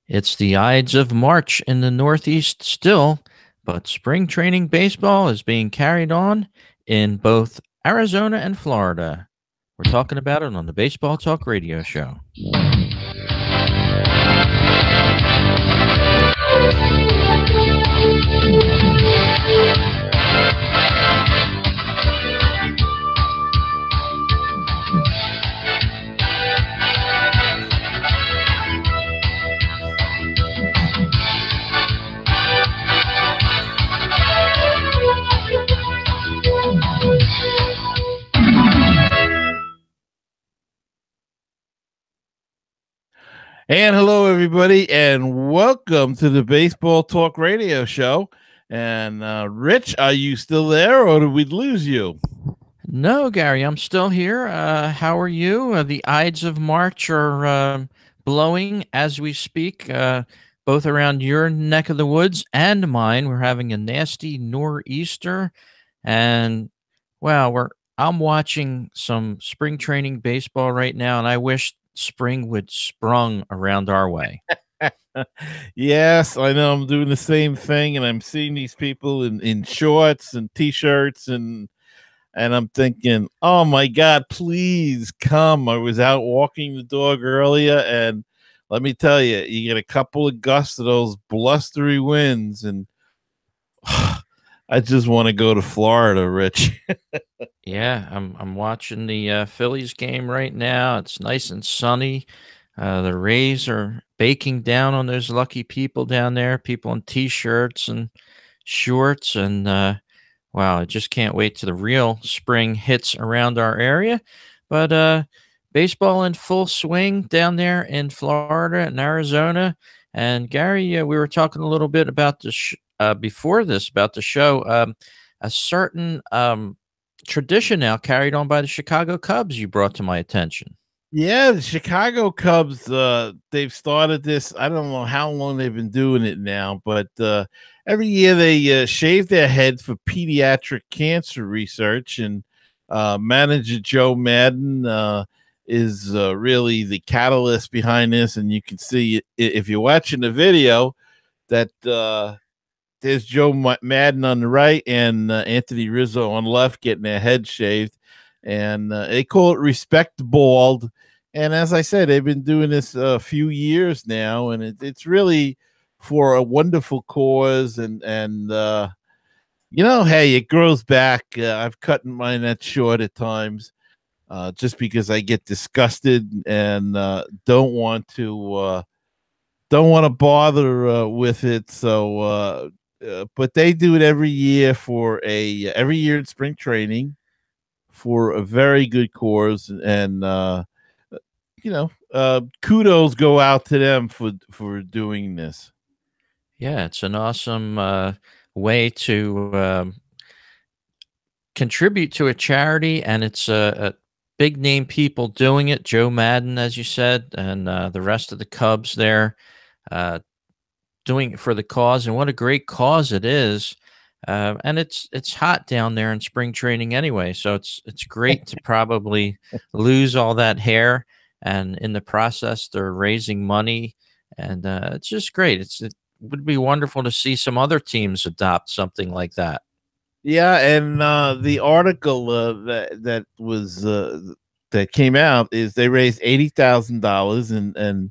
It's the Ides of March in the Northeast still, but spring training baseball is being carried on in both Arizona and Florida. We're talking about it on the Baseball Talk Radio Show. And hello, everybody, and welcome to the Baseball Talk Radio Show. And Rich, are you still there, or did we lose you? No, Gary, I'm still here. How are you? The Ides of March are blowing as we speak, both around your neck of the woods and mine. We're having a nasty nor'easter, and wow, I'm watching some spring training baseball right now, and I wish spring would sprung around our way. Yes, I know I'm doing the same thing, and I'm seeing these people in shorts and t-shirts, and I'm thinking, oh my God, please come. I was out walking the dog earlier, and let me tell you, you get a couple of gusts of those blustery winds, and I just want to go to Florida, Rich. Yeah, I'm watching the Phillies game right now. It's nice and sunny. The Rays are baking down on those lucky people down there, people in t-shirts and shorts, and wow, I just can't wait till the real spring hits around our area. But baseball in full swing down there in Florida and Arizona. And Gary, we were talking a little bit about before this about the show. A certain tradition now carried on by the Chicago Cubs you brought to my attention. Yeah, the Chicago Cubs, they've started this. I don't know how long they've been doing it now, but every year they shave their head for pediatric cancer research. And manager Joe Madden is really the catalyst behind this. And you can see if you're watching the video that there's Joe Madden on the right and Anthony Rizzo on the left getting their head shaved. And they call it Respect Bald. And as I said, they've been doing this a few years now, and it's really for a wonderful cause. And hey, it grows back. I've cut mine that short at times, just because I get disgusted and don't want to bother with it. But they do it every year every year in spring training for a very good cause, and kudos go out to them for doing this. Yeah, it's an awesome way to contribute to a charity, and it's a big name people doing it. Joe Madden, as you said, and the rest of the Cubs there uh, doing it for the cause, and what a great cause it is. And it's hot down there in spring training anyway, so it's great to probably lose all that hair, and in the process, they're raising money, and it's just great. It would be wonderful to see some other teams adopt something like that. Yeah, and the article that came out is they raised $80,000, and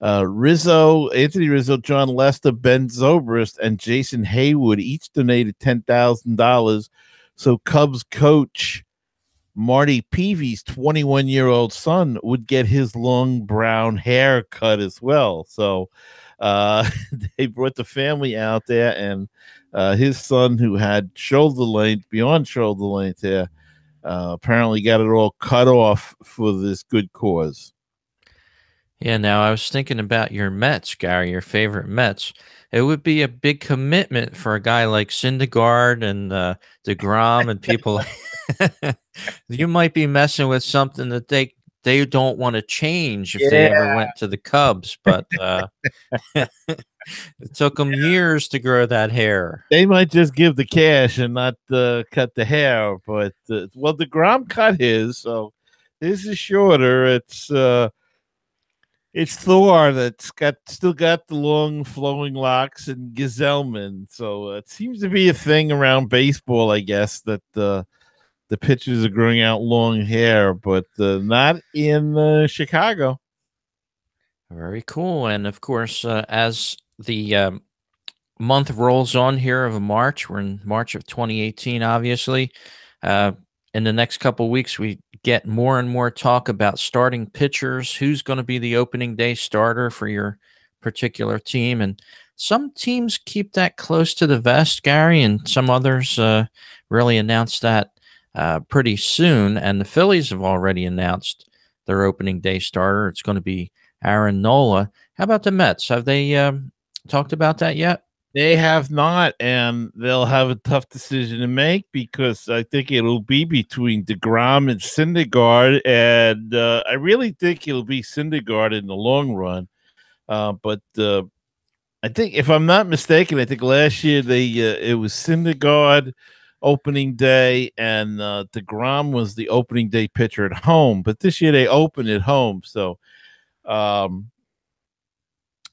Anthony Rizzo, John Lester, Ben Zobrist, and Jason Haywood each donated $10,000. So Cubs coach Marty Peavy's 21-year-old son would get his long brown hair cut as well. So they brought the family out there, and his son, who had beyond shoulder length hair, apparently got it all cut off for this good cause. Yeah, now I was thinking about your Mets, Gary, your favorite Mets. It would be a big commitment for a guy like Syndergaard and DeGrom and people. You might be messing with something that they don't want to change if they Yeah, ever went to the Cubs, but it took them years to grow that hair. they might just give the cash and not cut the hair. But DeGrom cut his, so his is shorter. it's Thor that's got the long flowing locks and Gazelman. So it seems to be a thing around baseball, I guess, that the pitchers are growing out long hair, but not in Chicago. Very cool. And of course, as the month rolls on here of March, we're in March of 2018, obviously. Uh, in the next couple weeks, we get more and more talk about starting pitchers, who's going to be the opening day starter for your particular team. And some teams keep that close to the vest, Gary, and some others really announce that pretty soon. And the Phillies have already announced their opening day starter. It's going to be Aaron Nola. How about the Mets? Have they talked about that yet? They have not, and they'll have a tough decision to make because I think it'll be between DeGrom and Syndergaard, and I really think it'll be Syndergaard in the long run. But I think, if I'm not mistaken, I think last year it was Syndergaard opening day, and DeGrom was the opening day pitcher at home. But this year they opened at home, so um,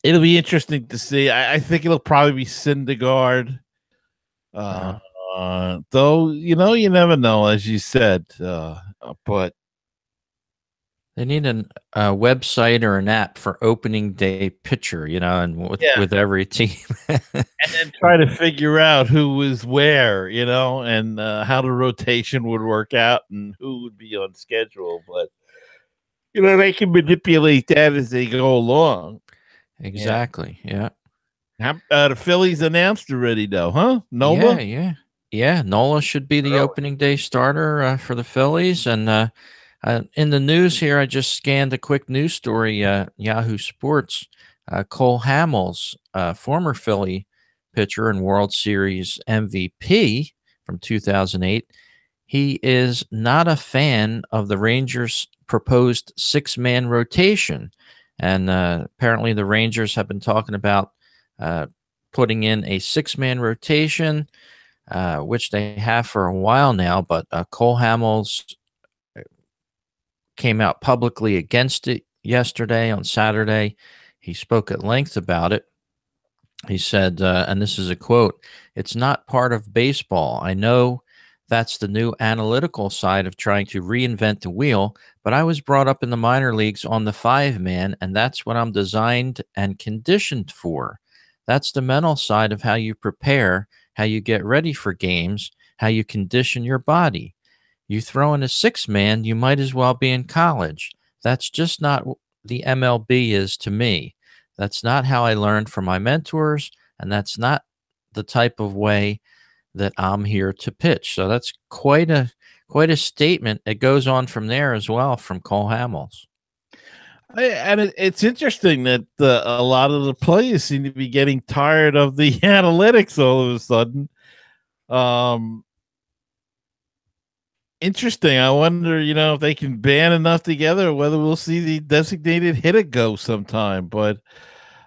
it'll be interesting to see. I think it'll probably be Syndergaard. Uh, Uh-huh. though you never know, as you said. But They need a website or an app for opening day pitcher, and yeah, with every team. and then try to figure out who was where, and how the rotation would work out and who would be on schedule. But they can manipulate that as they go along. Yeah. Exactly. Yeah. The Phillies announced already, though, huh? Yeah. Nola. Yeah. Yeah. Nola should be the Really? opening day starter for the Phillies. And in the news here, I just scanned a quick news story. Yahoo Sports. Cole Hamels, former Philly pitcher and World Series MVP from 2008, he is not a fan of the Rangers' proposed six-man rotation. And apparently, the Rangers have been talking about uh, putting in a six-man rotation, which they have for a while now. But Cole Hamels came out publicly against it yesterday on Saturday. He spoke at length about it. He said, and this is a quote, "It's not part of baseball. I know that's the new analytical side of trying to reinvent the wheel, but I was brought up in the minor leagues on the five man, and that's what I'm designed and conditioned for. That's the mental side of how you prepare, how you get ready for games, how you condition your body. You throw in a six man, you might as well be in college. That's just not the MLB is to me. That's not how I learned from my mentors, and that's not the type of way that I'm here to pitch." So that's quite a statement. It goes on from there as well from Cole Hamels. And it's interesting that a lot of the players seem to be getting tired of the analytics all of a sudden. Um, Interesting. I wonder, if they can band enough together, or whether we'll see the designated hitter go sometime. But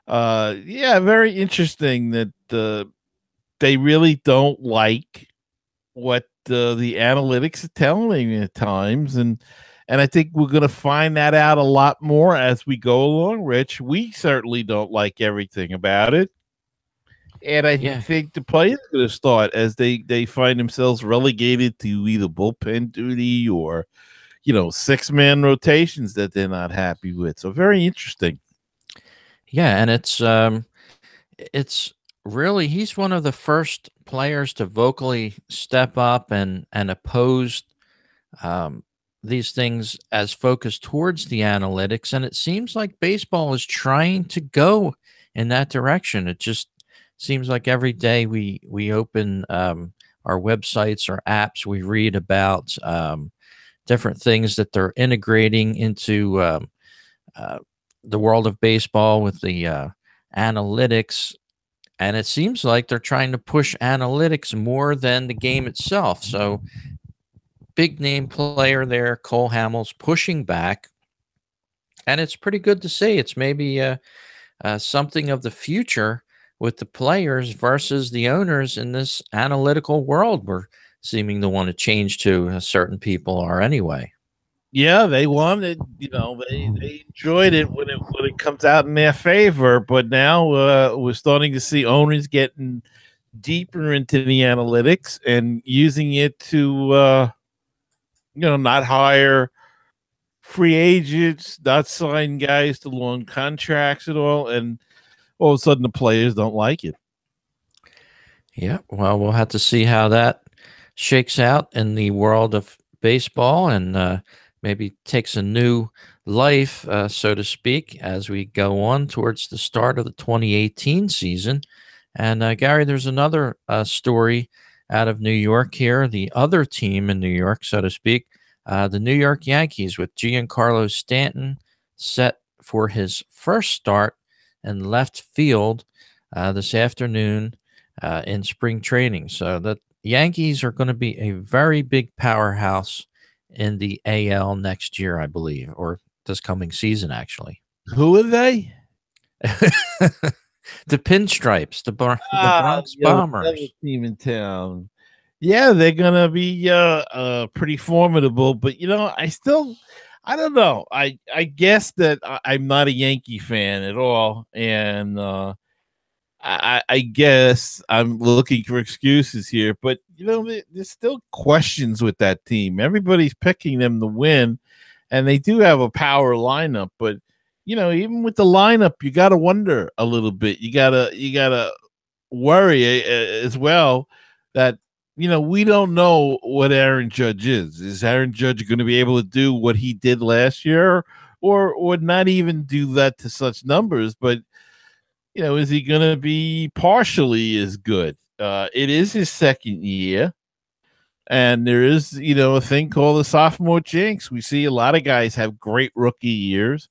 yeah, very interesting that they really don't like what the analytics are telling me at times, and I think we're going to find that out a lot more as we go along. Rich, we certainly don't like everything about it, and I Yeah. think the players are going to start as they find themselves relegated to either bullpen duty or 6-man rotations that they're not happy with. So very interesting. Yeah, and it's really he's one of the first players to vocally step up and oppose um, these things as focused towards the analytics. And it seems like baseball is trying to go in that direction. It just seems like every day we open our websites or apps, we read about different things that they're integrating into uh, the world of baseball with the analytics. And it seems like they're trying to push analytics more than the game itself. So big name player there, Cole Hamels, pushing back, and it's pretty good to see. It's maybe something of the future with the players versus the owners in this analytical world we're seeming to want to change to. Certain people are anyway. Yeah, they wanted, they enjoyed it when it comes out in their favor, but now we're starting to see owners getting deeper into the analytics and using it to not hire free agents, not sign guys to long contracts at all, and all of a sudden the players don't like it. Yeah, well, we'll have to see how that shakes out in the world of baseball and maybe takes a new life, so to speak, as we go on towards the start of the 2018 season. And Gary, there's another story out of New York here, the other team in New York, so to speak, the New York Yankees with Giancarlo Stanton set for his first start in left field this afternoon in spring training. So the Yankees are going to be a very big powerhouse in the AL next year, I believe, or this coming season, actually. Who are they? The Pinstripes, the Ah, Bronx the other Bombers. team in town. Yeah, they're gonna be pretty formidable, but I don't know. I guess that I'm not a Yankee fan at all, and I guess I'm looking for excuses here, but there's still questions with that team. Everybody's picking them to win, and they do have a power lineup, but even with the lineup, you got to wonder a little bit. You gotta worry as well that we don't know what Aaron Judge is. Is Aaron Judge going to be able to do what he did last year, or not even do that to such numbers? But is he going to be partially as good? It is his second year, and there is a thing called the sophomore jinx. We see a lot of guys have great rookie years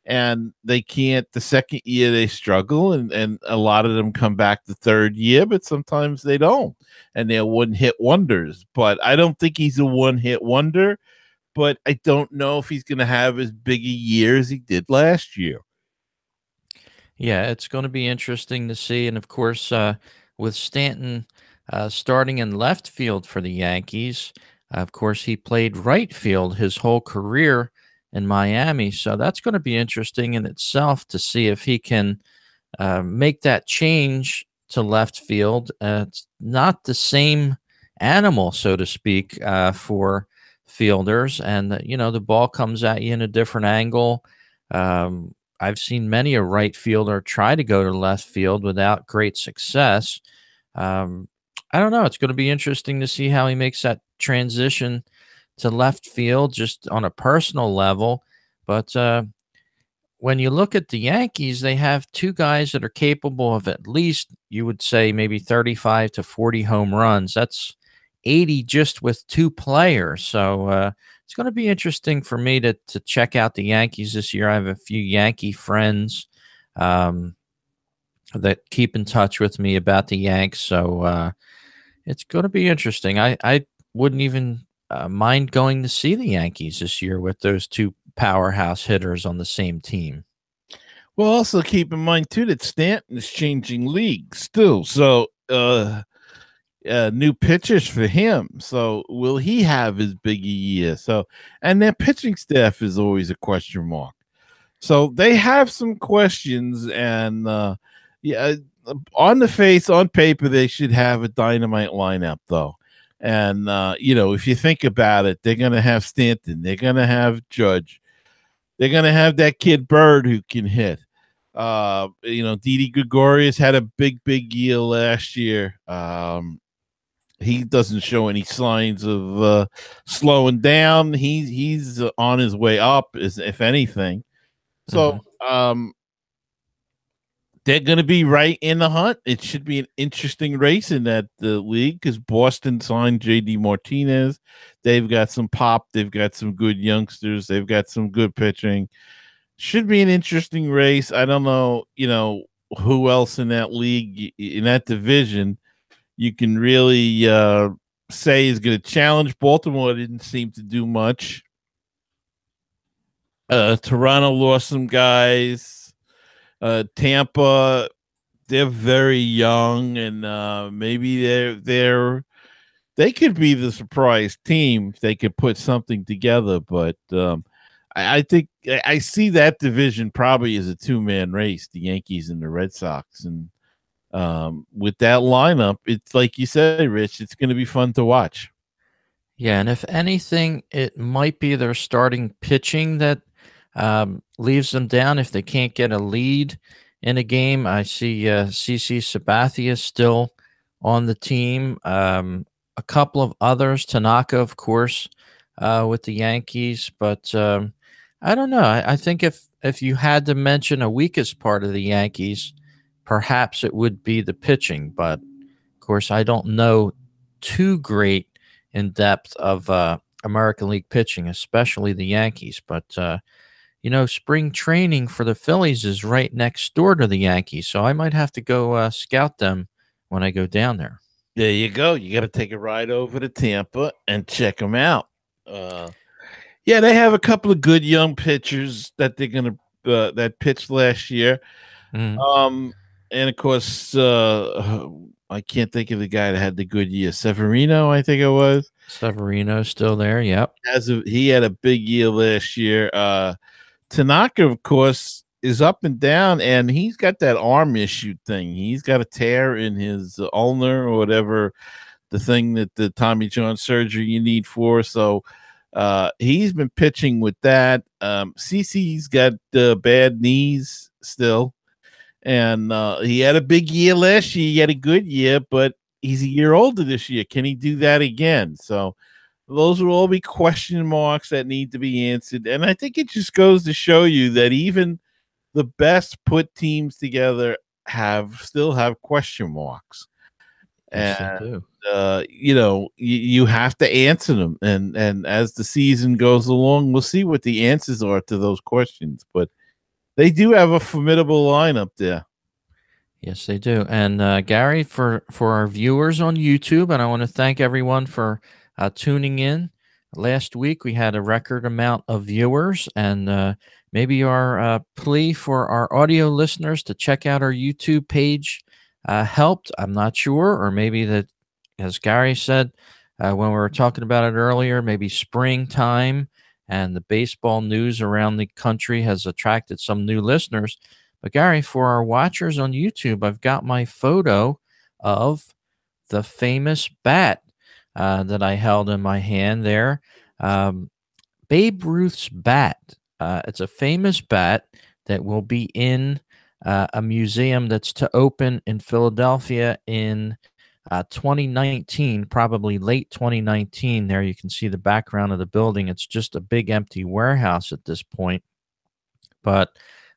and they can't. The second year they struggle, and a lot of them come back the third year, but sometimes they don't, and they're one hit wonders. But I don't think he's a one hit wonder, but I don't know if he's going to have as big a year as he did last year. Yeah, it's going to be interesting to see. And of course, with Stanton starting in left field for the Yankees, of course, he played right field his whole career in Miami. So that's going to be interesting in itself to see if he can make that change to left field. It's not the same animal, so to speak, for fielders, and the ball comes at you in a different angle. I've seen many a right fielder try to go to left field without great success. Um, I don't know. It's going to be interesting to see how he makes that transition to left field, just on a personal level. But when you look at the Yankees, they have two guys that are capable of at least, you would say, maybe 35 to 40 home runs. That's 80 just with two players. So it's going to be interesting for me to check out the Yankees this year. I have a few Yankee friends um, that keep in touch with me about the Yanks. So it's going to be interesting. I wouldn't even mind going to see the Yankees this year with those two powerhouse hitters on the same team. Well, also keep in mind too that Stanton is changing leagues too, so new pitchers for him. So will he have as big a year? So, and their pitching staff is always a question mark. So they have some questions, and yeah, on the face, on paper, they should have a dynamite lineup, though. And if you think about it, they're gonna have Stanton, they're gonna have Judge, they're gonna have that kid Bird who can hit. Didi Gregorius had a big year last year. He doesn't show any signs of slowing down. He's on his way up, as if anything. So Hmm. they're going to be right in the hunt. It should be an interesting race in that league because Boston signed JD Martinez. They've got some pop. They've got some good youngsters. They've got some good pitching. Should be an interesting race. I don't know, who else in that league, in that division, you can really say is going to challenge. Baltimore didn't seem to do much. Toronto lost some guys. Tampa, they're very young, and maybe they're they could be the surprise team if they could put something together. But I think I see that division probably as a two-man race, the Yankees and the Red Sox. And with that lineup, it's like you said, Rich, it's going to be fun to watch. Yeah, and if anything, it might be their starting pitching that leaves them down if they can't get a lead in a game. I see CC Sabathia still on the team. A couple of others, Tanaka, of course, with the Yankees. But I don't know. I think if you had to mention a weakest part of the Yankees, perhaps it would be the pitching. But of course, I don't know too great in depth of American League pitching, especially the Yankees. But spring training for the Phillies is right next door to the Yankees, so I might have to go scout them when I go down there. There you go. You got to take a ride over to Tampa and check them out. Uh, yeah, they have a couple of good young pitchers that they're gonna that pitched last year. Mhm. Um, and of course, I can't think of the guy that had the good year. Severino, I think it was. Severino still there. Yep. He had a big year last year. Tanaka, of course, is up and down, and he's got that arm issue thing. He's got a tear in his ulnar or whatever the thing that the Tommy John surgery you need for. So he's been pitching with that. CC's got bad knees still, and he had a big year last year. He had a good year, but he's a year older this year. Can he do that again? So those will all be question marks that need to be answered. And I think it just goes to show you that even the best put teams together still have question marks. Yes, And they do. you have to answer them. And as the season goes along, we'll see what the answers are to those questions. But they do have a formidable lineup there. Yes, they do. And Gary, for our viewers on YouTube, and I want to thank everyone for tuning in. Last week we had a record amount of viewers, and maybe our plea for our audio listeners to check out our YouTube page helped. I'm not sure, or maybe that, as Gary said when we were talking about it earlier, maybe springtime and the baseball news around the country has attracted some new listeners. But Gary, for our watchers on YouTube, I've got my photo of the famous bat that I held in my hand there. Um, Babe Ruth's bat. It's a famous bat that will be in a museum that's to open in Philadelphia in 2019, probably late 2019. There you can see the background of the building. It's just a big empty warehouse at this point, but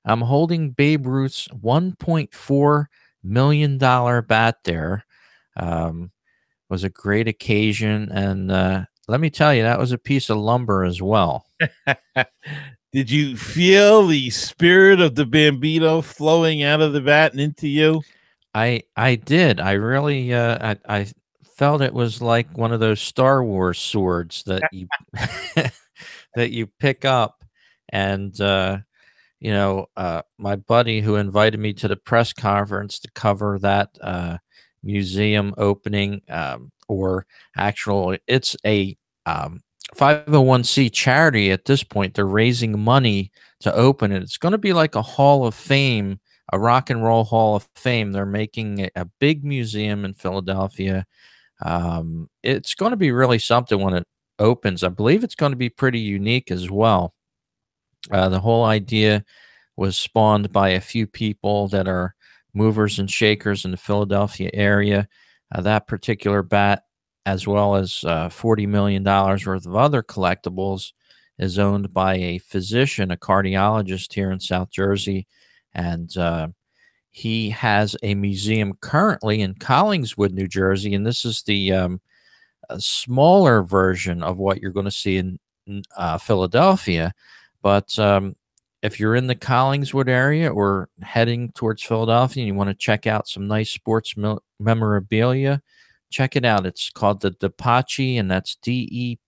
I'm holding Babe Ruth's $1.4 million bat there. Um, was a great occasion, and let me tell you, that was a piece of lumber as well. Did you feel the spirit of the Bambino flowing out of the bat and into you? I did. I really I felt it was like one of those Star Wars swords that you that you pick up, and my buddy who invited me to the press conference to cover that museum opening, or actual, it's a 501c charity at this point. They're raising money to open it. It's going to be like a Hall of Fame, a rock and roll Hall of Fame. They're making a big museum in Philadelphia. It's going to be really something when it opens. I believe it's going to be pretty unique as well. The whole idea was spawned by a few people that are movers and shakers in the Philadelphia area. That particular bat, as well as $40 million worth of other collectibles, is owned by a physician, a cardiologist here in South Jersey. And he has a museum currently in Collingswood, New Jersey. And this is the a smaller version of what you're going to see in Philadelphia. But if you're in the Collingswood area or heading towards Philadelphia and you want to check out some nice sports memorabilia, check it out. It's called the DePace, and that's DEPACE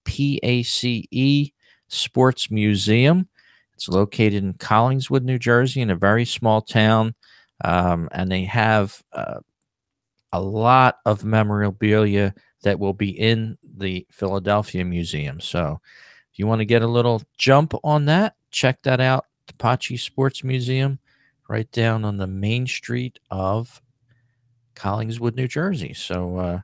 Sports Museum. It's located in Collingswood, New Jersey, in a very small town, and they have a lot of memorabilia that will be in the Philadelphia Museum. So if you want to get a little jump on that, check that out. The Pachi Sports Museum, right down on the main street of Collingswood, New Jersey. So,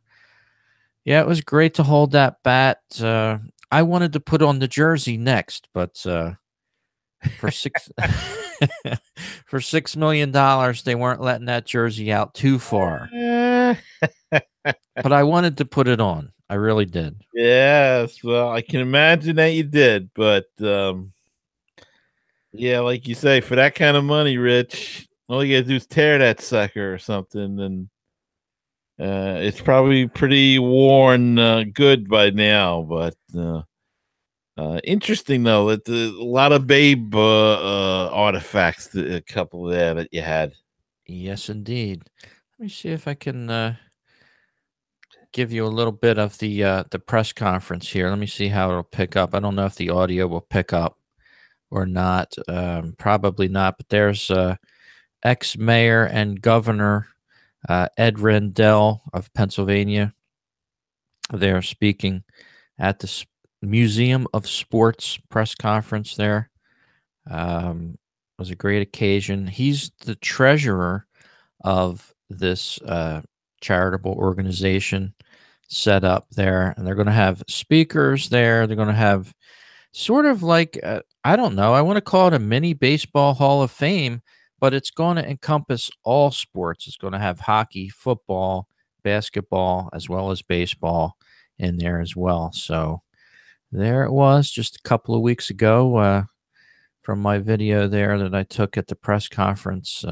yeah, it was great to hold that bat. I wanted to put on the jersey next, but for six for $6 million, they weren't letting that jersey out too far. Eh, But I wanted to put it on. I really did. yes, well, I can imagine that you did, but yeah, like you say, for that kind of money, Rich, all you gotta do is tear that sucker or something, and it's probably pretty worn good by now. But interesting though, that a lot of Babe artifacts, a couple there that you had. Yes, indeed. Let me see if I can give you a little bit of the press conference here. Let me see how it'll pick up. I don't know if the audio will pick up or not. Probably not. But there's ex-mayor and governor Ed Rendell of Pennsylvania. They're speaking at the Museum of Sports press conference there. It was a great occasion. He's the treasurer of this charitable organization set up there, and they're going to have speakers there. They're going to have sort of like I don't know. I want to call it a mini baseball Hall of Fame, but it's going to encompass all sports. It's going to have hockey, football, basketball, as well as baseball in there as well. So there it was, just a couple of weeks ago, from my video there that I took at the press conference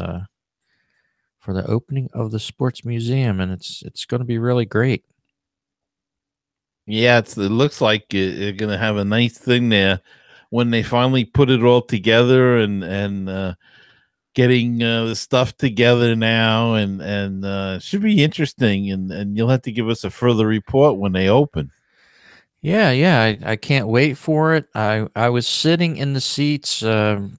for the opening of the sports museum, and it's going to be really great. Yeah, it looks like you're gonna have a nice thing there when they finally put it all together, and getting the stuff together now, and should be interesting, and you'll have to give us a further report when they open. Yeah, yeah, I can't wait for it. I was sitting in the seats,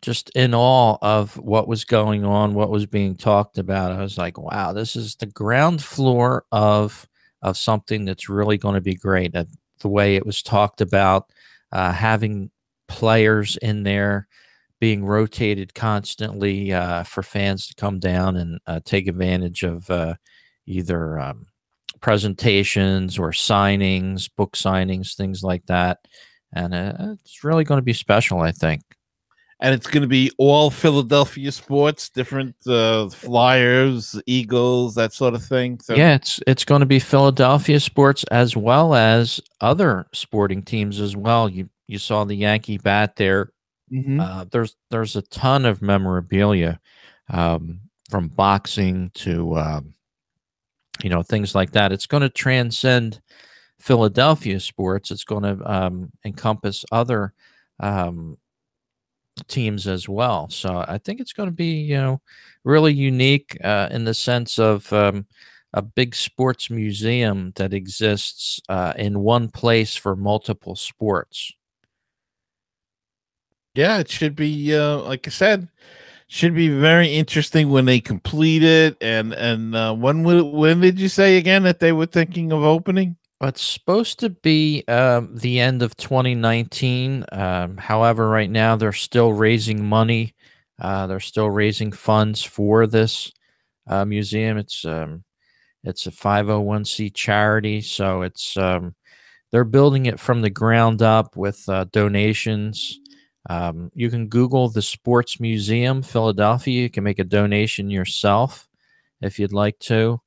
just in awe of what was going on, what was being talked about. I was like, wow, this is the ground floor of something that's really going to be great. The way it was talked about, having players in there being rotated constantly for fans to come down and take advantage of either presentations or signings, book signings, things like that. And it's really going to be special, I think. And it's going to be all Philadelphia sports, different Flyers, Eagles, that sort of thing. So, Yeah, it's going to be Philadelphia sports as well as other sporting teams as well. You saw the Yankee bat there. mhm. There's a ton of memorabilia, um, from boxing to things like that. It's going to transcend Philadelphia sports. It's going to encompass other um, teams as well. So I think it's going to be really unique in the sense of a big sports museum that exists in one place for multiple sports. Yeah, it should be like I said, should be very interesting when they complete it. And when did you say again that they were thinking of opening? It's supposed to be the end of 2019. However, right now they're still raising money. They're still raising funds for this museum. It's a 501c charity, so they're building it from the ground up with donations. You can Google the Sports Museum Philadelphia. You can make a donation yourself if you'd like to.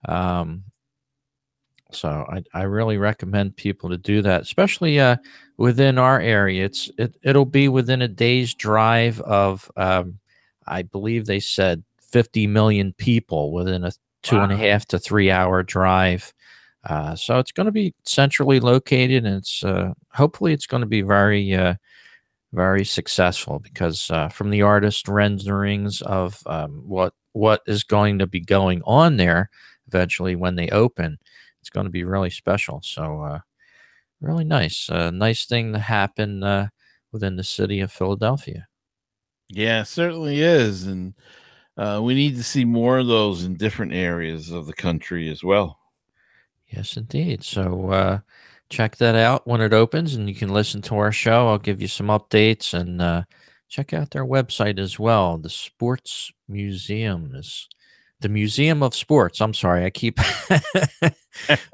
Um, so I really recommend people to do that, especially within our area. It'll be within a day's drive of I believe they said 50 million people within a two and a Wow. half to 3 hour drive. So it's going to be centrally located, and it's hopefully it's going to be very successful because from the artist renderings of what is going to be going on there eventually when they open, it's going to be really special. So really nice, nice thing to happen within the city of Philadelphia. Yeah, it certainly is. And we need to see more of those in different areas of the country as well. Yes, indeed. So check that out when it opens, and you can listen to our show. I'll give you some updates and check out their website as well. The Sports Museum is the Museum of Sports. I'm sorry, I keep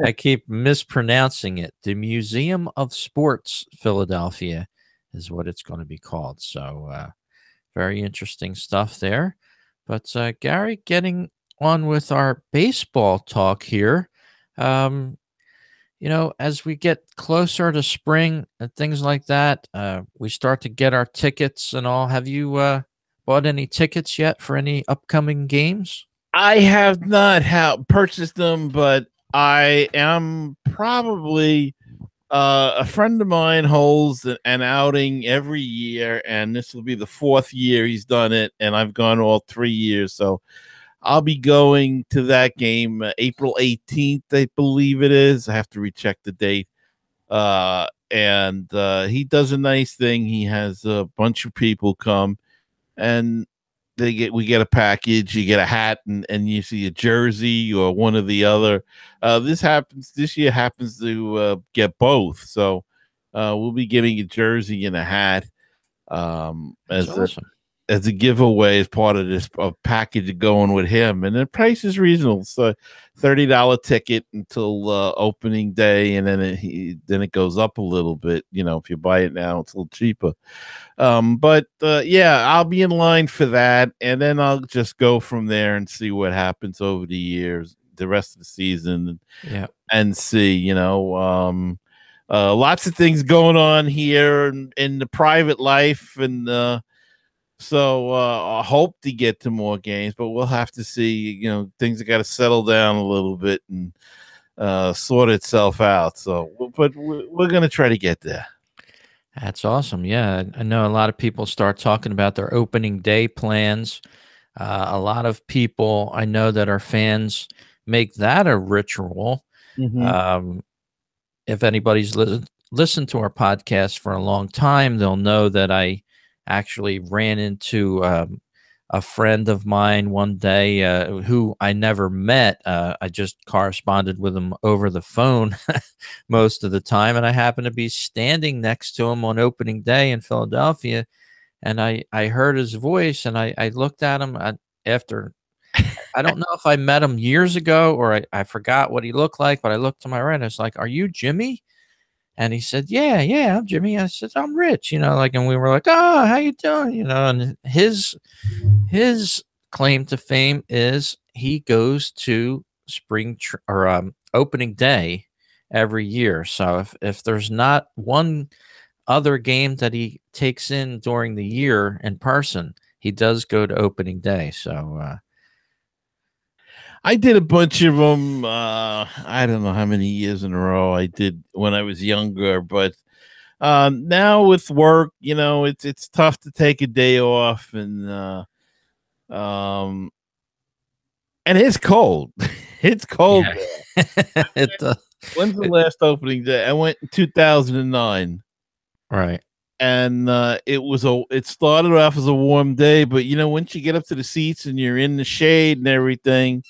I keep mispronouncing it. The Museum of Sports Philadelphia is what it's going to be called. So very interesting stuff there. But Gary, getting on with our baseball talk here. Um, as we get closer to spring and things like that, we start to get our tickets and all. Have you bought any tickets yet for any upcoming games? I have not purchased them, but I am probably a friend of mine holds an outing every year, and this will be the fourth year he's done it, and I've gone all 3 years. So I'll be going to that game April 18th, I believe it is. I have to recheck the date. And he does a nice thing. He has a bunch of people come, and we get a package. You get a hat, and you see a jersey or one or the other. This year happens to get both. So we'll be getting a jersey and a hat That's as awesome. a giveaway as part of this package going with him. And the price is reasonable. So $30 ticket until opening day, and then it goes up a little bit. If you buy it now, it's a little cheaper. But yeah, I'll be in line for that, and then I'll just go from there and see what happens over the years, the rest of the season, Yeah. and see. Lots of things going on here in the private life, and so I hope to get to more games, but we'll have to see. Things have got to settle down a little bit and sort itself out. So, but we're going to try to get there. That's awesome. Yeah, I know a lot of people start talking about their opening day plans. A lot of people I know that are fans make that a ritual. Mm-hmm. Um, if anybody's listened to our podcast for a long time, they'll know that I actually ran into a friend of mine one day who I never met. I just corresponded with him over the phone most of the time, and I happened to be standing next to him on opening day in Philadelphia, and I heard his voice, and I looked at him after. I don't know if I met him years ago or I forgot what he looked like, but I looked to my right. And I was like, "Are you Jimmy?" And he said, "Yeah, yeah, I'm Jimmy." I said, "I'm Rich," and we were like, "Oh, how you doing?" And his claim to fame is he goes to opening day every year. So if there's not one other game that he takes in during the year in person, he does go to opening day. So I did a bunch of them. I don't know how many years in a row I did when I was younger, but now with work, it's tough to take a day off, um, and it's cold. It's cold yeah, there. it, When's the it last opening day? I went in 2009, right. and it started off as a warm day, but once you get up to the seats and you're in the shade and everything,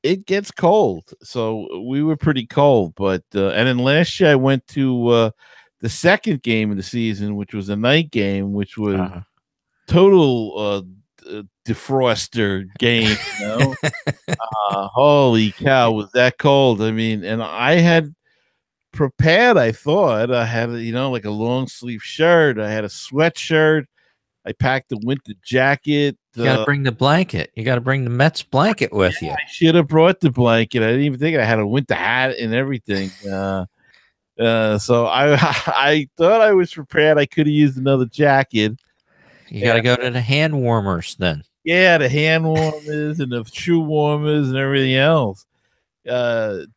it gets cold. So we were pretty cold, but and then last year I went to the second game of the season, which was a night game, which was Uh, total defroster game. Holy cow, was that cold? I mean, and I had prepared. I thought I had like a long sleeve shirt. I had a sweatshirt. I packed a winter jacket. you got to bring the blanket. You got to bring the Mets blanket with you. I should have brought the blanket. I didn't even think I had a winter hat and everything. So I I thought I was prepared. I could have used another jacket. You got And to go to the hand warmers then. yeah, the hand warmers and the shoe warmers and everything else.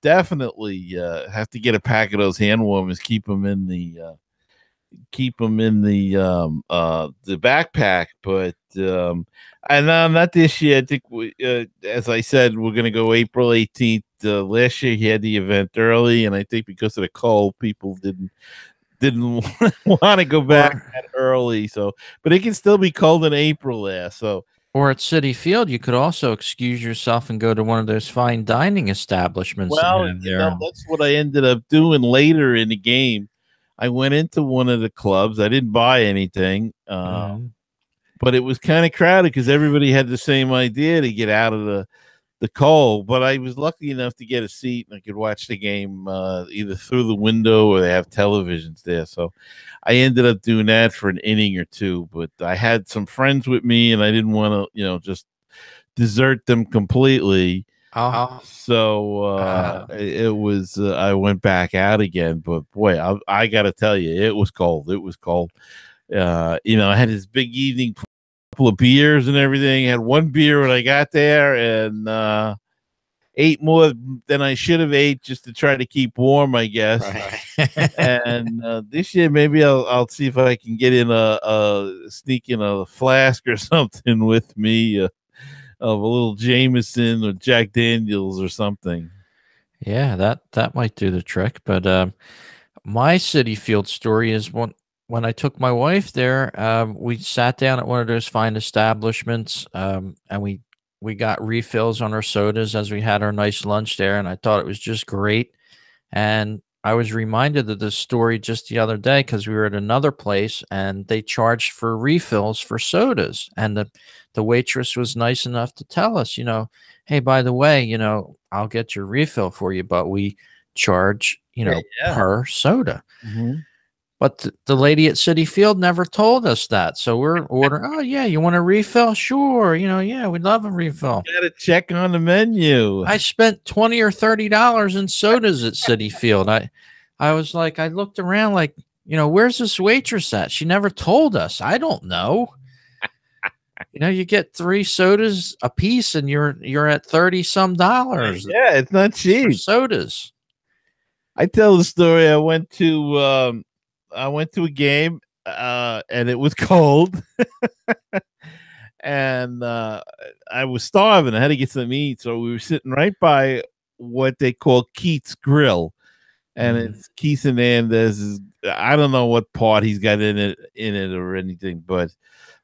Definitely have to get a pack of those hand warmers. Keep them in the backpack. But and not this year. I think as I said, we're gonna go April 18th. Last year he had the event early, and I think because of the cold, people didn't want to go back Or that early. So, but it can still be cold in April there. So Or at City Field, you could also excuse yourself and go to one of those fine dining establishments they Well, have there. And that's what I ended up doing later in the game. I went into one of the clubs. I didn't buy anything, Mhm. but it was kind of crowded because everybody had the same idea to get out of the cold. But I was lucky enough to get a seat and I could watch the game either through the window or they have televisions there. So I ended up doing that for an inning or two. But I had some friends with me and I didn't want to, just desert them completely. Oh, So it was I went back out again, but boy, I got to tell you, it was cold. It was cold. I had this big evening, couple of beers and everything. Had one beer when I got there, and ate more than I should have ate just to try to keep warm, I guess. right. And this year, maybe I'll see if I can get in a sneak in a flask or something with me of a little Jameson or Jack Daniels or something. Yeah, that might do the trick. But my City Field story is when I took my wife there. We sat down at one of those fine establishments, and we got refills on our sodas as we had our nice lunch there, and I thought it was just great. And I was reminded of this story just the other day because we were at another place and they charged for refills for sodas. And the waitress was nice enough to tell us, hey, by the way, I'll get your refill for you, but we charge, Yeah, yeah. per soda. Mhm. But the lady at City Field never told us that. So we're ordering, oh, yeah, you want a refill? Sure. Yeah, we'd love a refill. Gotta check on the menu. I spent 20 or $30 in sodas at City Field. I was like, I looked around like, where's this waitress at? She never told us. I don't know. You get 3 sodas a piece and you're at 30 some dollars Yeah, it's not just for cheap. sodas. I tell the story. I went to a game, and it was cold, and I was starving. I had to get some eat, so we were sitting right by what they call Keith's Grill, and Mhm. it's Keith Hernandez's. I don't know what part he's got in it or anything, but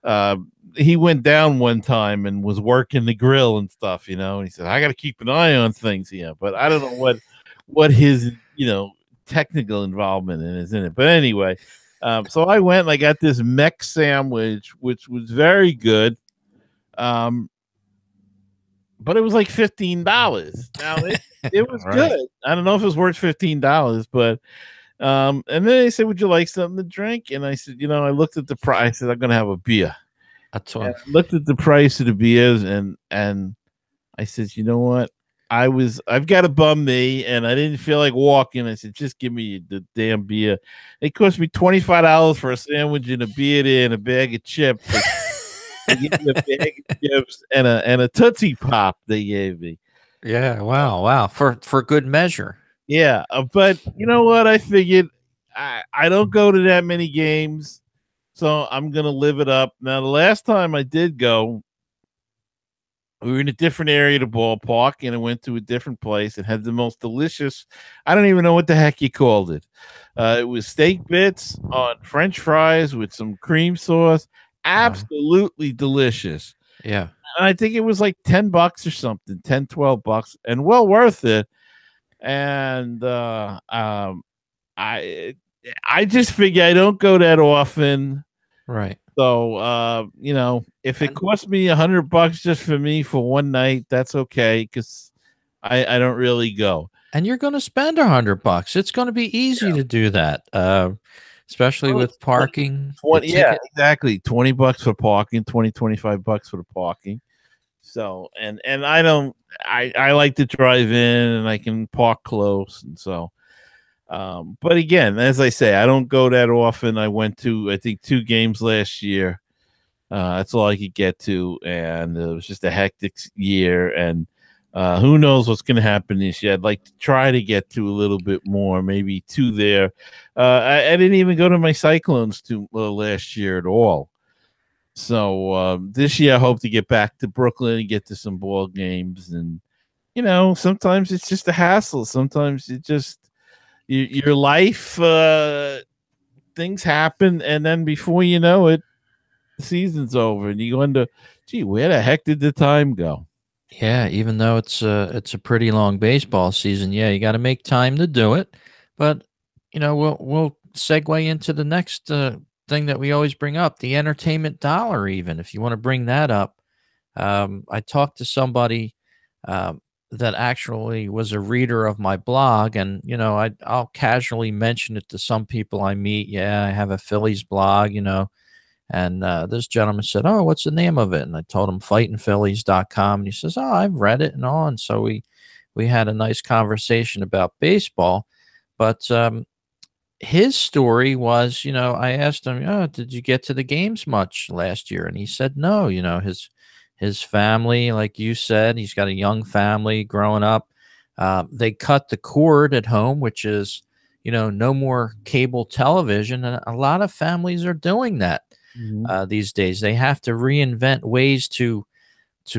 uh, he went down one time and was working the grill and stuff, and he said, I got to keep an eye on things here, but I don't know what his, technical involvement is in it. But anyway, so I went and I got this mech sandwich, which was very good. Um, but it was like $15. Now it was Right. good. I don't know if it was worth $15, but and then they said, would you like something to drink? And I said, I looked at the price. I said, I'm gonna have a beer. That's And what. I looked at the price of the beers and I said, you know what? I've got a bum knee and I didn't feel like walking. I said, just give me the damn beer. It cost me $25 for a sandwich and a beer there and a bag of chips. They gave me a bag of chips and a Tootsie Pop they gave me. Yeah, wow. For good measure. Yeah, but you know what? I figured I don't go to that many games, so I'm gonna live it up. Now, the last time I did go, we were in a different area of the ballpark, and I went to a different place. It had the most delicious. I don't even know what the heck you called it. It was steak bits on French fries with some cream sauce. Wow. Absolutely delicious. Yeah. And I think it was like $10 or something, 10, $12, and well worth it. And I I just figure I don't go that often. Right. So if it And costs me $100 just for me for one night, that's okay because I don't really go. and you're gonna spend $100. It's gonna be easy to do that, especially Well, with it's 20, parking, the 20, yeah, ticket. exactly. $20 for parking, 20, $25 for the parking. So and I don't I like to drive in and I can park close and so but again, as I say, I don't go that often. I went to I think 2 games last year. That's all I could get to, and it was just a hectic year. And who knows what's going to happen this year? I'd like to try to get to a little bit more, maybe 2 there. I didn't even go to my Cyclones last year at all. So this year, I hope to get back to Brooklyn and get to some ball games. And sometimes it's just a hassle. Sometimes it just your life things happen, and then before you know it, the season's over, and you go into Gee, where the heck did the time go? Yeah, even though it's a pretty long baseball season, yeah, you got to make time to do it. But we'll segue into the next thing that we always bring up, the entertainment dollar. Even if you want to bring that up, I talked to somebody that actually was a reader of my blog, and I'll casually mention it to some people I meet. Yeah, I have a Phillies blog, and this gentleman said, "Oh, what's the name of it?" And I told him fightingphillies.com. And he says, "Oh, I've read it and all." And so we had a nice conversation about baseball. But his story was, I asked him, "Oh, did you get to the games much last year?" And he said, "No." His family, like you said, he's got a young family growing up. They cut the cord at home, which is, no more cable television, and a lot of families are doing that Mhm. these days. They have to reinvent ways to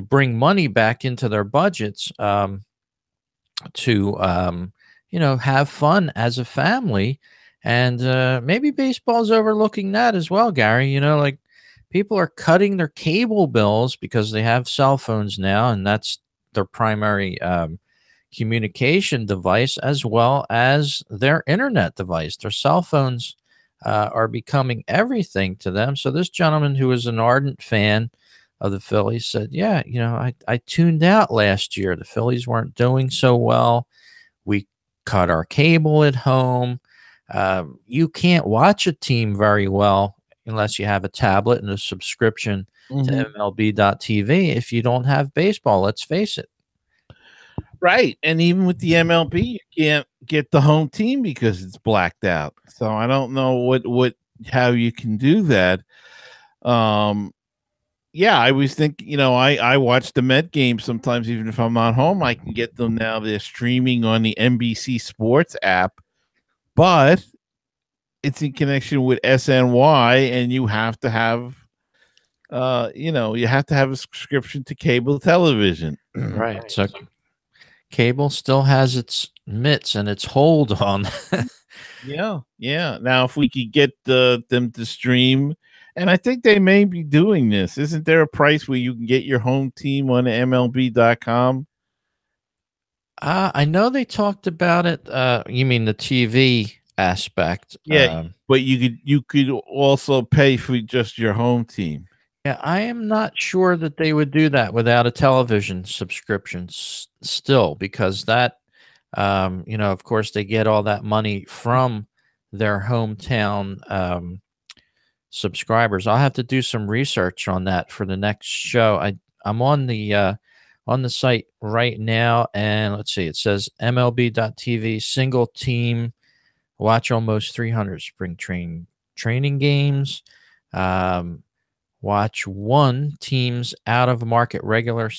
bring money back into their budgets, to have fun as a family, and maybe baseball's overlooking that as well, Gary. Like people are cutting their cable bills because they have cell phones now, and that's their primary communication device as well as their internet device. Their cell phones are becoming everything to them. So this gentleman, who is an ardent fan of the Phillies, said, "Yeah, I tuned out last year. The Phillies weren't doing so well. We cut our cable at home. You can't watch a team very well unless you have a tablet and a subscription to Mhm. MLB.TV if you don't have baseball. Let's face it." Right, and even with the MLB, you can't get the home team because it's blacked out. So I don't know what how you can do that. Um, yeah, I always think, I watch the Met games sometimes even if I'm not home. I can get them now. They're streaming on the NBC Sports app, but it's in connection with SNY, and you have to have you have to have a subscription to cable television. Right. So cable still has its mitts and its hold on. Yeah, yeah. Now, if we could get them to stream, and I think they may be doing this. Isn't there a price where you can get your home team on MLB.com? I know they talked about it. You mean the TV aspect? Yeah, but you could also pay for just your home team. Yeah, I am not sure that they would do that without a television subscription still, because that, of course, they get all that money from their hometown subscribers. I'll have to do some research on that for the next show. I'm on the site right now, and let's see. It says MLB.TV single team watch almost 300 training games. Um, Watch one team's out of market regular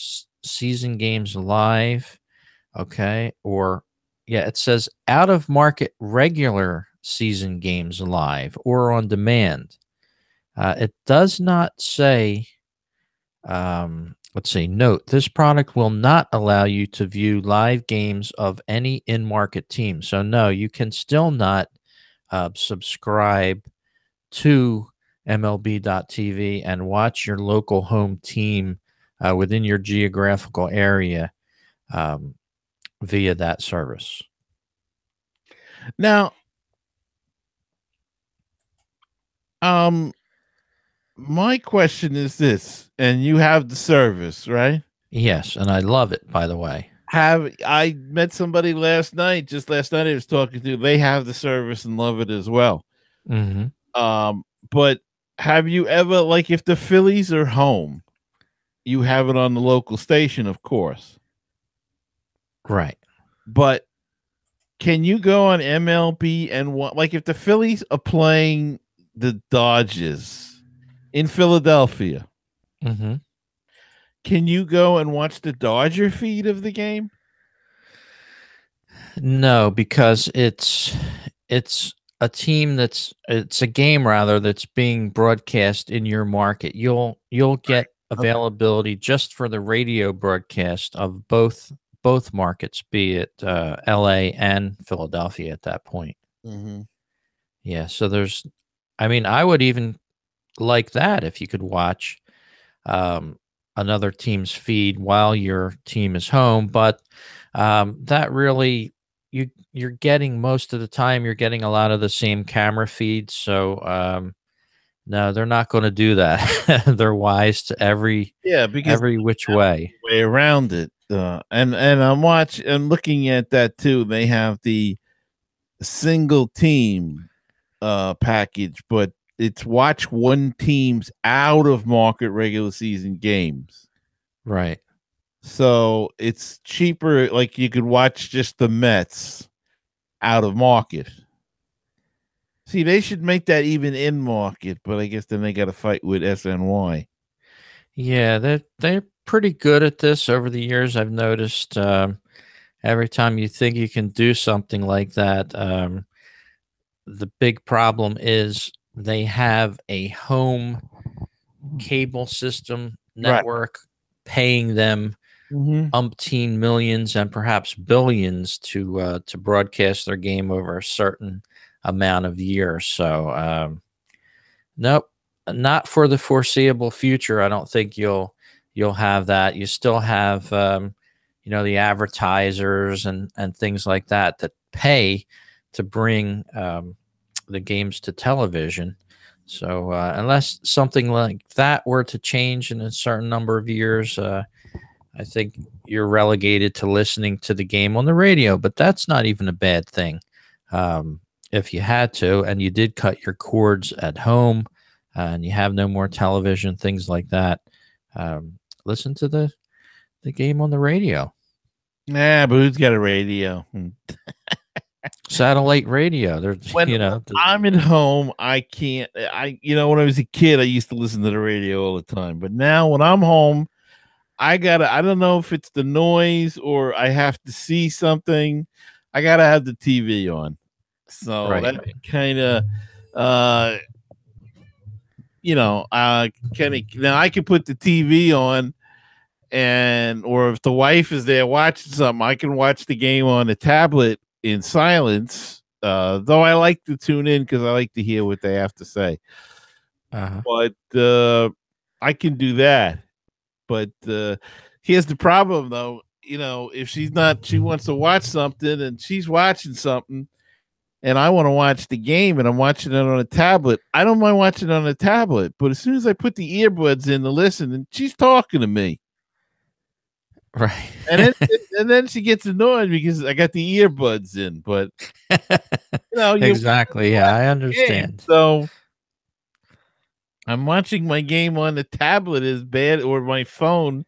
season games live. Okay. Or, yeah, it says out of market regular season games live or on demand. It does not say, let's see, note this product will not allow you to view live games of any in market team. So, no, you can still not subscribe to MLB.TV and watch your local home team within your geographical area um, via that service. Now, um, my question is this, and you have the service, right? Yes, and I love it, by the way. Have I met somebody last night? Just last night, I was talking to. They have the service and love it as well. Hmm. But have you ever, like, if the Phillies are home, you have it on the local station, of course. Right. But can you go on MLB and like if the Phillies are playing the Dodgers in Philadelphia, Hmm. can you go and watch the Dodger feed of the game? No, because it's a team it's a game rather that's being broadcast in your market. You'll get Okay. availability just for the radio broadcast of both markets, be it LA and Philadelphia at that point. Mhm. Yeah, so I mean, I would even like that if you could watch. another team's feed while your team is home, but that really you're getting most of the time you're getting a lot of the same camera feeds. So no, they're not going to do that. They're wise to Yeah, because every which way. way around it. And I'm looking at that too. They have the single team package, but it's watch one team's out of market regular season games. Right. So it's cheaper. Like you could watch just the Mets out of market. See, they should make that even in market, but I guess then they got to fight with SNY. Yeah, they're pretty good at this over the years. I've noticed every time you think you can do something like that, the big problem is they have a home cable system Right. network paying them Mm-hmm. umpteen millions and perhaps billions to broadcast their game over a certain amount of years. So nope, not for the foreseeable future. I don't think you'll have that. You still have the advertisers and things like that that pay to bring the games to television. So unless something like that were to change in a certain number of years, I think you're relegated to listening to the game on the radio. But that's not even a bad thing. If you had to, and you did cut your cords at home, and you have no more television, things like that, listen to the game on the radio, Nah, but who's got a radio? satellite radio. There's When I'm at home, I can't. When I was a kid, I used to listen to the radio all the time. But now, when I'm home, I gotta. I don't know if it's the noise or I have to see something. I gotta have the TV on. So right. that kind of, uh, kind of. Now I can put the TV on, or if the wife is there watching something, I can watch the game on the tablet in silence. Though I like to tune in because I like to hear what they have to say. Uh-huh. But I can do that. But here's the problem, though. If she wants to watch something and she's watching something, and I want to watch the game and I'm watching it on a tablet, I don't mind watching it on a tablet. But as soon as I put the earbuds in to listen, and she's talking to me, Right. and then and then she gets annoyed because I got the earbuds in. But you Exactly. Yeah, I game, understand. so I'm watching my game on the tablet is bad or my phone,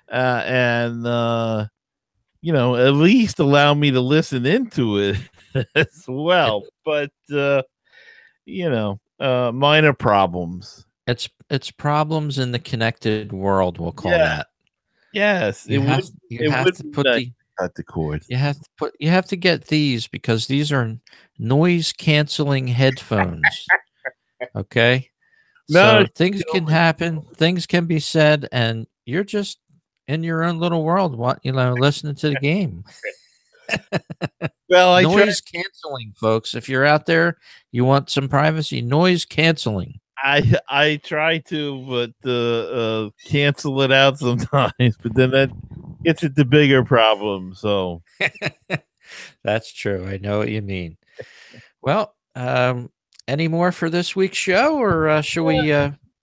and at least allow me to listen into it as well. But minor problems. It's problems in the connected world, we'll call Yeah. that. Yes, You have you it have would to be put nice the to cut the cord. you have to get these because these are noise canceling headphones. Okay? No, So things can happen, things can be said, and you're just in your own little world, listening to the game. well, Noise canceling, folks. If you're out there, you want some privacy, noise canceling. I try to, but cancel it out sometimes. But then that gets into bigger problems. So That's true. I know what you mean. Well, any more for this week's show, or should we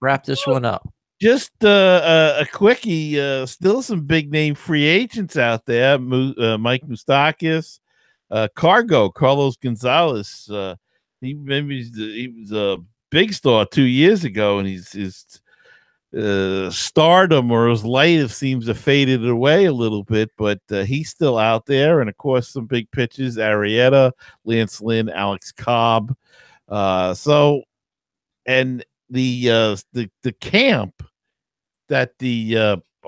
wrap this one up? just a quickie. Still some big name free agents out there. Mike Moustakis, Carlos Gonzalez. He was a big star 2 years ago, and his stardom or his light seems to faded away a little bit, but he's still out there. And of course, some big pitches: Arrieta, Lance Lynn, Alex Cobb. So, and the camp that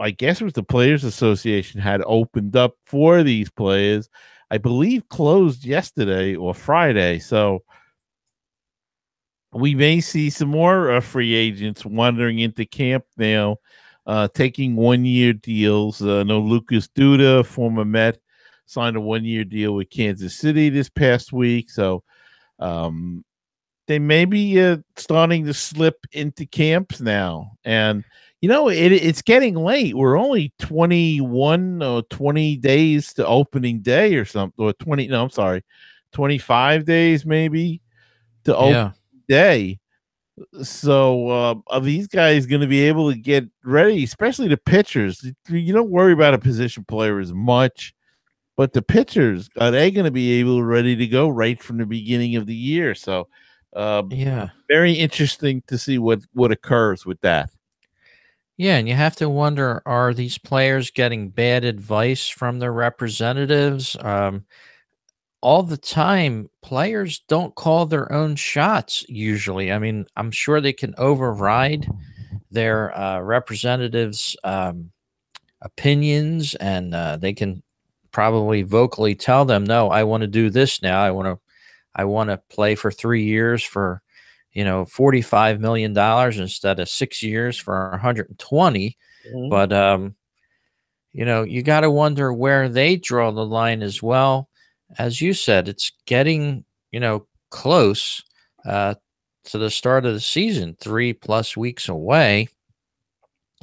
I guess it was the Players Association had opened up for these players, I believe closed yesterday or Friday. So we may see some more free agents wandering into camp now, taking 1 year deals. No, Lucas Duda, former Met, signed a 1 year deal with Kansas City this past week. So they may be starting to slip into camps now. And It's getting late. We're only 21 or 20 days to opening day or something, or 20, no, I'm sorry, 25 days maybe to open Yeah. day. So, are these guys going to be able to get ready, especially the pitchers? You don't worry about a position player as much, but the pitchers, are they going to be able ready to go right from the beginning of the year? So, um, Yeah. very interesting to see what occurs with that. Yeah, and you have to wonder, are these players getting bad advice from their representatives? All the time, players don't call their own shots usually. I mean, I'm sure they can override their representatives' opinions, and they can probably vocally tell them, "No, I want to do this now. I want to play for 3 years for, $45 million instead of 6 years for 120." Mhm. But you got to wonder where they draw the line as well. As you said, it's getting, close uh, to the start of the season, 3+ weeks away.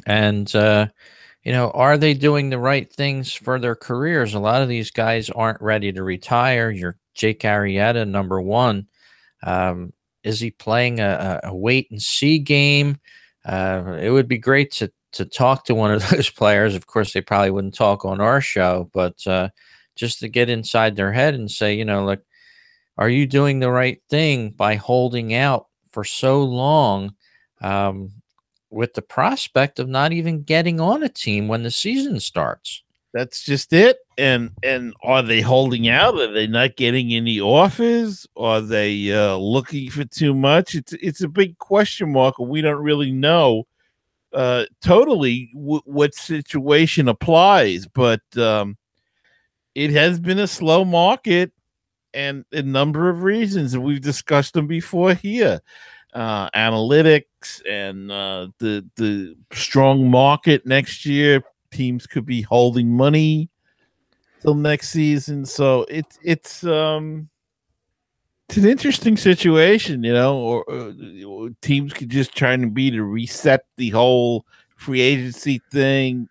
And, are they doing the right things for their careers? A lot of these guys aren't ready to retire. Your Jake Arrieta, number one. Um, is he playing a wait and see game? It would be great to talk to one of those players. Of course, they probably wouldn't talk on our show, but just to get inside their head and say, like, are you doing the right thing by holding out for so long, um, with the prospect of not even getting on a team when the season starts? That's just it. And are they holding out? Are they not getting any offers? Are they looking for too much? It's a big question mark, and we don't really know totally what situation applies. But it has been a slow market, and a number of reasons, and we've discussed them before here. Analytics and the strong market next year. Teams could be holding money till next season. So it's an interesting situation, or teams could just try to be to reset the whole free agency thing.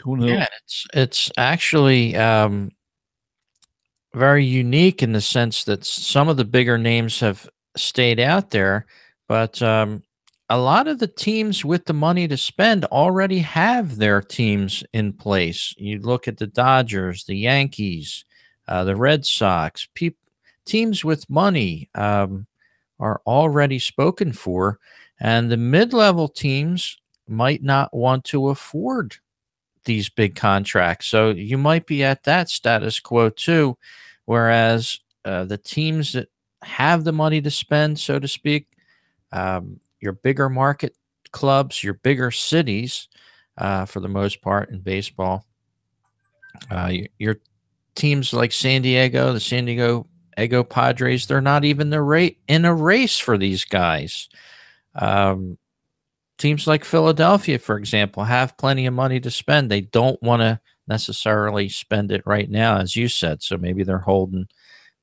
Who knows? Yeah, it's actually very unique in the sense that some of the bigger names have stayed out there, but a lot of the teams with the money to spend already have their teams in place. You look at the Dodgers, the Yankees, the Red Sox. Teams with money are already spoken for, and the mid-level teams might not want to afford these big contracts. So you might be at that status quo too, whereas the teams that have the money to spend, so to speak, your bigger market clubs, your bigger cities, for the most part in baseball, your teams like San Diego, the San Diego Padres, they're not even in a race for these guys. Um, Teams like Philadelphia, for example, have plenty of money to spend. They don't want to necessarily spend it right now, as you said. So maybe they're holding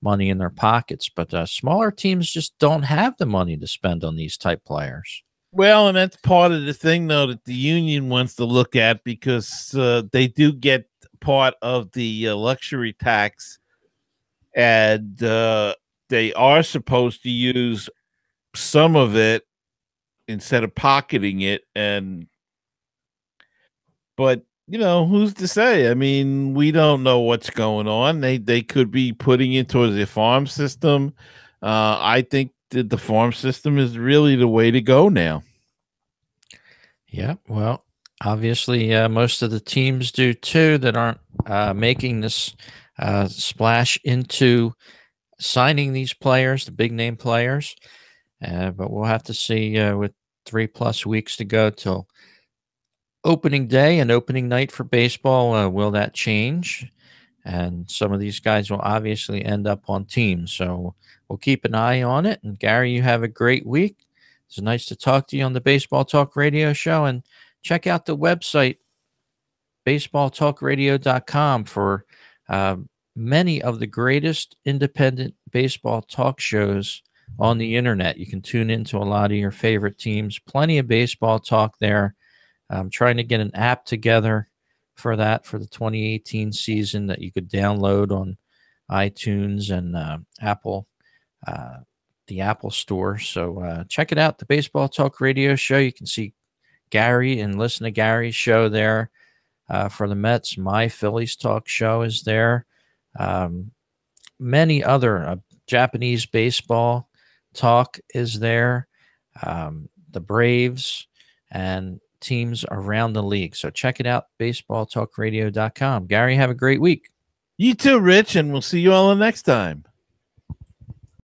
money in their pockets. But smaller teams just don't have the money to spend on these type players. Well, and that's part of the thing, though, that the union wants to look at, because they do get part of the luxury tax, and they are supposed to use some of it instead of pocketing it. And but who's to say? I mean, we don't know what's going on. They could be putting it towards the farm system. I think that the farm system is really the way to go now. Yeah, well, obviously, most of the teams do too that aren't making this splash into signing these players, the big name players. But we'll have to see with 3+ weeks to go till opening day and opening night for baseball. Will that change? And some of these guys will obviously end up on teams. So we'll keep an eye on it. And Gary, you have a great week. It's nice to talk to you on the Baseball Talk Radio Show. And check out the website, baseballtalkradio.com, for uh, many of the greatest independent baseball talk shows on the internet. You can tune into a lot of your favorite teams. Plenty of baseball talk there. I'm trying to get an app together for that for the 2018 season that you could download on iTunes and Apple, uh, the Apple Store. So check it out, the Baseball Talk Radio Show. You can see Gary and listen to Gary's show there for the Mets. My Phillies Talk show is there. Um, Many other Japanese baseball talk is there. The Braves and teams around the league. So check it out, baseballtalkradio.com. Gary, have a great week. You too, Rich, and we'll see you all the next time.